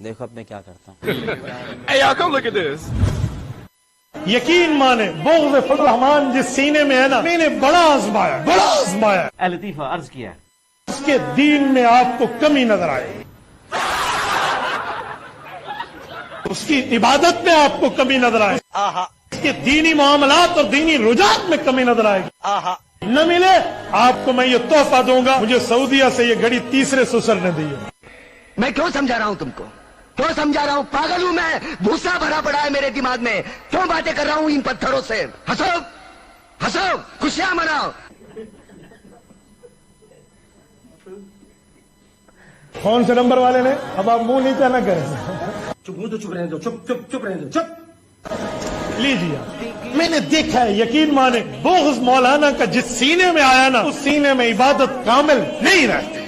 دیکھو اب میں کیا کرتا ہوں. Hey, y'all, come look at this. یقین مانے بغض فضل الرحمان جس سینے میں ہے نا، میں نے بڑا آزمایا. اے لطیفہ عرض کیا اس کے دین میں آپ کو کمی نظر آئے گی، اس کی عبادت میں آپ کو کمی نظر آئے گی، اس کے دینی معاملات اور دینی رجحان میں کمی نظر آئے گی. نہ ملے آپ کو میں یہ تحفہ دوں گا. مجھے سعودیہ سے یہ گھڑی تیسرے سسر نے دی ہے. میں کیوں سمجھا رہا ہوں تم کو؟ کیوں سمجھا رہا ہوں؟ پاگل ہوں میں؟ بھوسا بھرا پڑا ہے میرے دماغ میں. کیوں باتیں کر رہا ہوں ان پتھروں سے؟ ہنسو ہنسو، خوشیاں مناؤ. کون سے نمبر والے نے؟ اب آپ منہ نیچا نہ کریں. چپ رہنے دو، چپ رہنے دو، چپ. لیجیے، میں نے دیکھا ہے، یقین مانے بغض مولانا کا جس سینے میں آیا نا، اس سینے میں عبادت کامل نہیں رہتی.